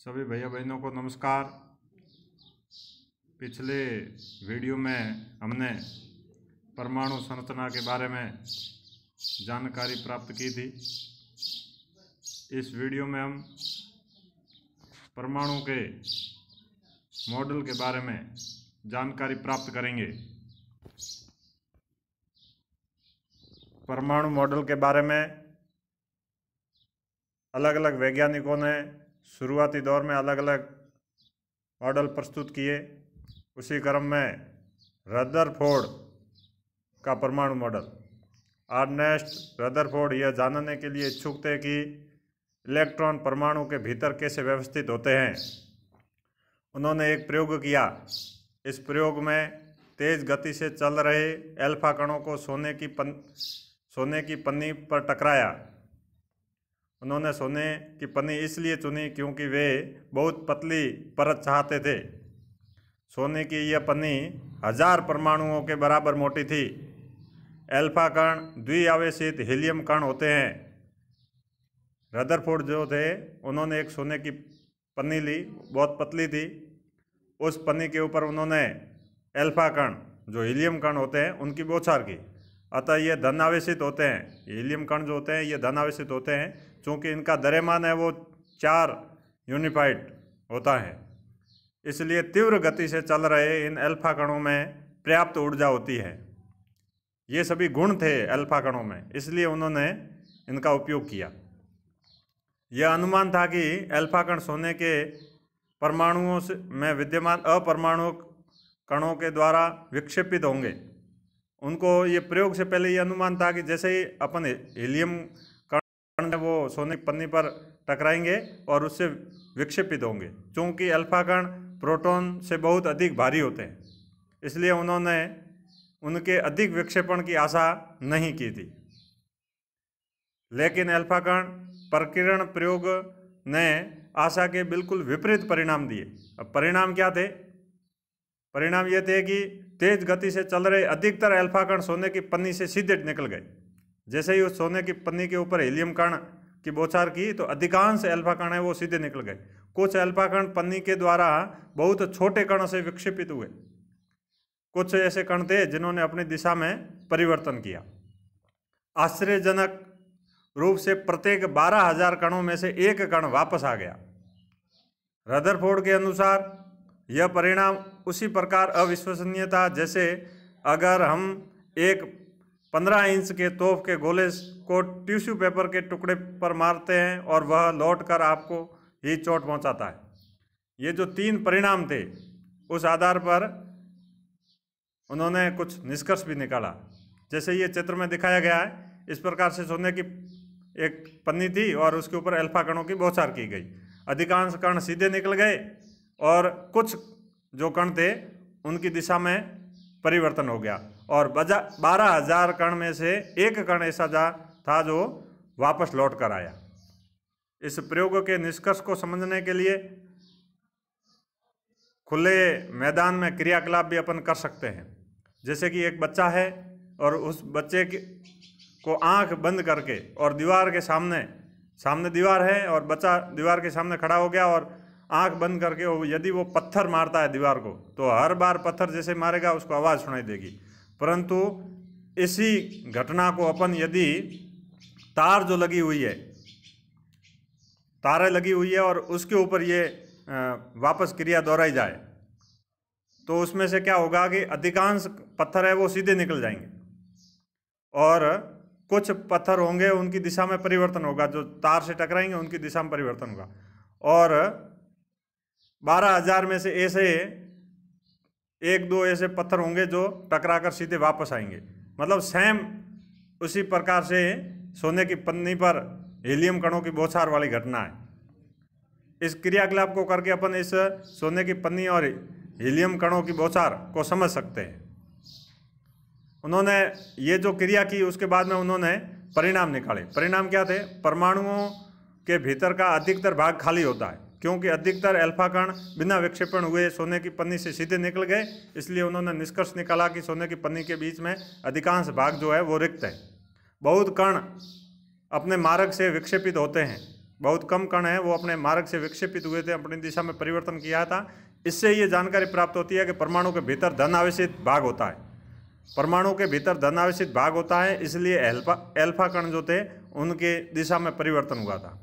सभी भैया बहनों को नमस्कार। पिछले वीडियो में हमने परमाणु संरचना के बारे में जानकारी प्राप्त की थी। इस वीडियो में हम परमाणु के मॉडल के बारे में जानकारी प्राप्त करेंगे। परमाणु मॉडल के बारे में अलग अलग वैज्ञानिकों ने शुरुआती दौर में अलग अलग मॉडल प्रस्तुत किए। उसी क्रम में रदरफोर्ड का परमाणु मॉडल, अर्नेस्ट रदरफोर्ड यह जानने के लिए इच्छुक थे कि इलेक्ट्रॉन परमाणु के भीतर कैसे व्यवस्थित होते हैं। उन्होंने एक प्रयोग किया। इस प्रयोग में तेज गति से चल रहे अल्फा कणों को सोने की पन्नी पर टकराया। उन्होंने सोने की पन्नी इसलिए चुनी क्योंकि वे बहुत पतली परत चाहते थे। सोने की यह पन्नी 1000 परमाणुओं के बराबर मोटी थी। अल्फा कण द्विआवेशित हीलियम कण होते हैं। रदरफोर्ड जो थे उन्होंने एक सोने की पन्नी ली, बहुत पतली थी। उस पन्नी के ऊपर उन्होंने अल्फा कण जो हीलियम कण होते हैं उनकी बौछार की। अतः ये धन आवेशित होते हैं। हीलियम कण जो होते हैं ये धन आवेशित होते हैं। चूँकि इनका द्रव्यमान है वो 4 यूनिफाइड होता है, इसलिए तीव्र गति से चल रहे इन अल्फा कणों में पर्याप्त ऊर्जा होती है। ये सभी गुण थे अल्फा कणों में, इसलिए उन्होंने इनका उपयोग किया। यह अनुमान था कि अल्फा कण सोने के परमाणुओं में विद्यमान अपरमाणु कणों के द्वारा विक्षेपित होंगे। उनको ये प्रयोग से पहले ये अनुमान था कि जैसे ही अपन हीलियम कण वो सोने की पन्नी पर टकराएंगे और उससे विक्षेपित होंगे। चूँकि अल्फा कण प्रोटॉन से बहुत अधिक भारी होते हैं, इसलिए उन्होंने उनके अधिक विक्षेपण की आशा नहीं की थी। लेकिन अल्फा कण प्रकीर्णन प्रयोग ने आशा के बिल्कुल विपरीत परिणाम दिए। अब परिणाम क्या थे? परिणाम ये थे कि तेज गति से चल रहे अधिकतर अल्फा कण सोने की पन्नी से सीधे निकल गए। जैसे ही उस सोने की पन्नी के ऊपर हीलियम कण की बौछार की तो अधिकांश अल्फा कण है वो सीधे निकल गए। कुछ अल्फा कण पन्नी के द्वारा बहुत छोटे कणों से विक्षेपित हुए। कुछ ऐसे कण थे जिन्होंने अपनी दिशा में परिवर्तन किया। आश्चर्यजनक रूप से प्रत्येक 12,000 कणों में से एक कण वापस आ गया। रदरफोर्ड के अनुसार यह परिणाम उसी प्रकार अविश्वसनीय था जैसे अगर हम एक 15 इंच के तोप के गोले को टिश्यू पेपर के टुकड़े पर मारते हैं और वह लौटकर आपको ही चोट पहुंचाता है। ये जो 3 परिणाम थे उस आधार पर उन्होंने कुछ निष्कर्ष भी निकाला। जैसे ये चित्र में दिखाया गया है, इस प्रकार से सोने की एक पन्नी थी और उसके ऊपर अल्फा कणों की बौछार की गई। अधिकांश कण सीधे निकल गए और कुछ जो कण थे उनकी दिशा में परिवर्तन हो गया और 12,000 कण में से एक कण ऐसा था जो वापस लौट कर आया। इस प्रयोग के निष्कर्ष को समझने के लिए खुले मैदान में क्रियाकलाप भी अपन कर सकते हैं। जैसे कि एक बच्चा है और उस बच्चे को आंख बंद करके और दीवार के सामने दीवार है और बच्चा दीवार के सामने खड़ा हो गया और आंख बंद करके यदि वो पत्थर मारता है दीवार को तो हर बार पत्थर जैसे मारेगा उसको आवाज़ सुनाई देगी। परंतु इसी घटना को अपन यदि तार जो लगी हुई है, तारें लगी हुई है और उसके ऊपर ये वापस क्रिया दोहराई जाए तो उसमें से क्या होगा कि अधिकांश पत्थर है वो सीधे निकल जाएंगे और कुछ पत्थर होंगे उनकी दिशा में परिवर्तन होगा। जो तार से टकराएंगे उनकी दिशा में परिवर्तन होगा और 12,000 में से ऐसे 1-2 ऐसे पत्थर होंगे जो टकराकर सीधे वापस आएंगे। मतलब सेम उसी प्रकार से सोने की पन्नी पर हीलियम कणों की बौछार वाली घटना है। इस क्रियाकलाप को करके अपन इस सोने की पन्नी और हीलियम कणों की बौछार को समझ सकते हैं। उन्होंने ये जो क्रिया की उसके बाद में उन्होंने परिणाम निकाले। परिणाम क्या थे? परमाणुओं के भीतर का अधिकतर भाग खाली होता है क्योंकि अधिकतर अल्फा कण बिना विक्षेपण हुए सोने की पन्नी से सीधे निकल गए। इसलिए उन्होंने निष्कर्ष निकाला कि सोने की पन्नी के बीच में अधिकांश भाग जो है वो रिक्त है। बहुत कण अपने मार्ग से विक्षेपित होते हैं। बहुत कम कण हैं वो अपने मार्ग से विक्षेपित हुए थे, अपनी दिशा में परिवर्तन किया था। इससे ये जानकारी प्राप्त होती है कि परमाणु के भीतर धन आवेशित भाग होता है, परमाणु के भीतर धन आवेशित भाग होता है, इसलिए एल्फा कण जो थे उनके दिशा में परिवर्तन हुआ था।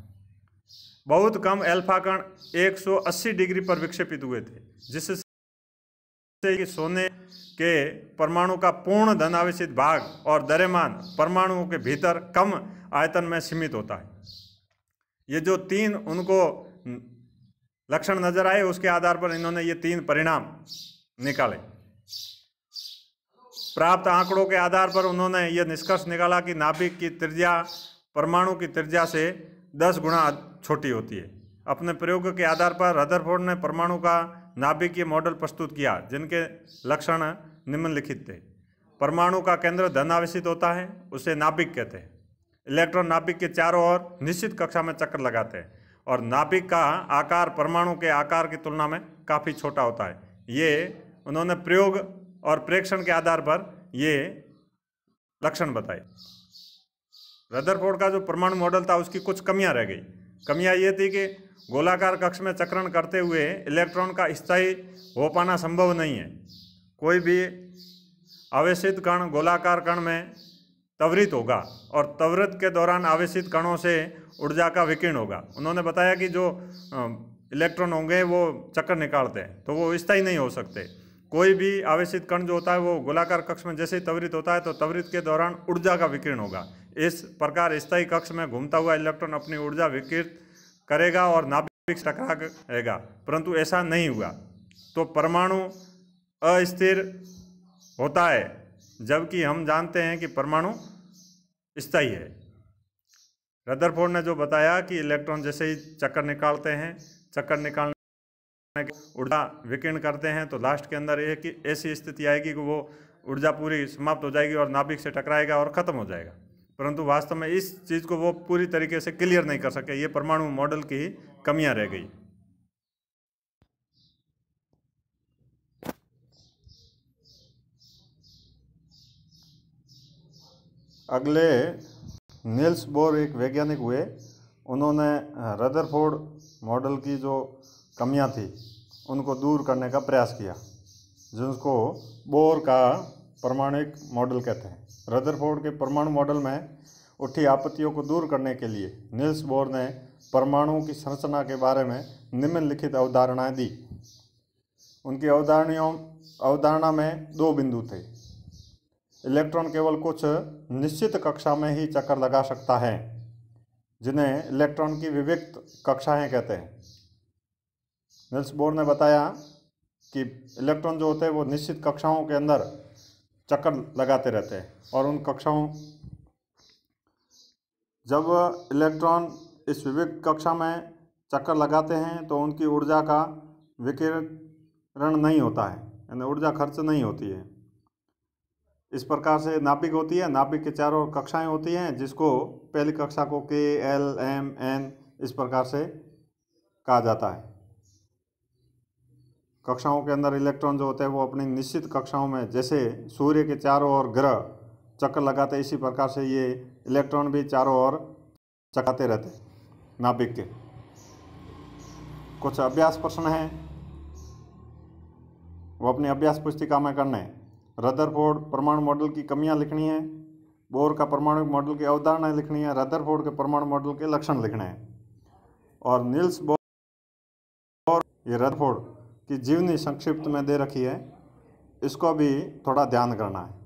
बहुत कम एल्फा कण 180 डिग्री पर विक्षेपित हुए थे, जिससे कि सोने के परमाणु का पूर्ण धन आवेशित भाग और द्रव्यमान परमाणुओं के भीतर कम आयतन में सीमित होता है। ये जो 3 उनको लक्षण नजर आए, उसके आधार पर इन्होंने ये 3 परिणाम निकाले। प्राप्त आंकड़ों के आधार पर उन्होंने ये निष्कर्ष निकाला कि नाभिक की त्रिज्या परमाणु की त्रिज्या से 10 गुना छोटी होती है। अपने प्रयोग के आधार पर रदरफोर्ड ने परमाणु का नाभिकीय मॉडल प्रस्तुत किया, जिनके लक्षण निम्नलिखित थे। परमाणु का केंद्र धन आवेशित होता है, उसे नाभिक कहते हैं। इलेक्ट्रॉन नाभिक के चारों ओर निश्चित कक्षा में चक्कर लगाते हैं और नाभिक का आकार परमाणु के आकार की तुलना में काफ़ी छोटा होता है। ये उन्होंने प्रयोग और प्रेक्षण के आधार पर ये लक्षण बताए। रदरफोर्ड का जो परमाणु मॉडल था उसकी कुछ कमियां रह गई। कमियां ये थी कि गोलाकार कक्ष में चक्रण करते हुए इलेक्ट्रॉन का स्थायी हो पाना संभव नहीं है। कोई भी आवेशित कण गोलाकार कण में त्वरित होगा और त्वरित के दौरान आवेशित कणों से ऊर्जा का विकिरण होगा। उन्होंने बताया कि जो इलेक्ट्रॉन होंगे वो चक्कर निकालते हैं तो वो स्थायी नहीं हो सकते। कोई भी आवेशित कण जो होता है वो गोलाकार कक्ष में जैसे ही त्वरित होता है तो त्वरित के दौरान ऊर्जा का विकिरण होगा। इस प्रकार स्थायी कक्ष में घूमता हुआ इलेक्ट्रॉन अपनी ऊर्जा विकिरित करेगा और नाभिक से टकराएगा, परंतु ऐसा नहीं हुआ। तो परमाणु अस्थिर होता है, जबकि हम जानते हैं कि परमाणु स्थायी है। रदरफोर्ड ने जो बताया कि इलेक्ट्रॉन जैसे ही चक्कर निकालते हैं, चक्कर निकालने के ऊर्जा विकिरण करते हैं, तो लास्ट के अंदर एक ऐसी स्थिति आएगी कि वो ऊर्जा पूरी समाप्त हो जाएगी और नाभिक से टकराएगा और ख़त्म हो जाएगा। परंतु वास्तव में इस चीज़ को वो पूरी तरीके से क्लियर नहीं कर सके। ये परमाणु मॉडल की कमियां रह गई। अगले नील्स बोर एक वैज्ञानिक हुए। उन्होंने रदरफोर्ड मॉडल की जो कमियां थी उनको दूर करने का प्रयास किया, जिसको बोर का परमाणुक मॉडल कहते हैं। रदरफोर्ड के परमाणु मॉडल में उठी आपत्तियों को दूर करने के लिए नील्स बोर ने परमाणुओं की संरचना के बारे में निम्नलिखित अवधारणाएं दी। उनकी अवधारणा में 2 बिंदु थे। इलेक्ट्रॉन केवल कुछ निश्चित कक्षा में ही चक्कर लगा सकता है, जिन्हें इलेक्ट्रॉन की विविक्त कक्षाएं कहते हैं। नील्स बोर ने बताया कि इलेक्ट्रॉन जो होते हैं वो निश्चित कक्षाओं के अंदर चक्कर लगाते रहते हैं और उन कक्षाओं जब इलेक्ट्रॉन इस विविक्त कक्षा में चक्कर लगाते हैं तो उनकी ऊर्जा का विकिरण नहीं होता है, यानी ऊर्जा खर्च नहीं होती है। इस प्रकार से नाभिक होती है, नाभिक के चारों कक्षाएं होती हैं, जिसको पहली कक्षा को K, L, M, N इस प्रकार से कहा जाता है। कक्षाओं के अंदर इलेक्ट्रॉन जो होते हैं वो अपनी निश्चित कक्षाओं में, जैसे सूर्य के चारों ओर ग्रह चक्कर लगाते हैं, इसी प्रकार से ये इलेक्ट्रॉन भी चारों ओर चक्राते रहते हैं नाभिक के। कुछ अभ्यास प्रश्न हैं, वो अपनी अभ्यास पुस्तिका में करने हैं। रदरफोर्ड परमाणु मॉडल की कमियां लिखनी है, बोर का परमाणु मॉडल की अवधारणाएं लिखनी है, रदरफोर्ड के परमाणु मॉडल के लक्षण लिखने हैं। और नील्स बोर ये रदरफोर्ड की जीवनी संक्षिप्त में दे रखी है, इसको भी थोड़ा ध्यान करना है।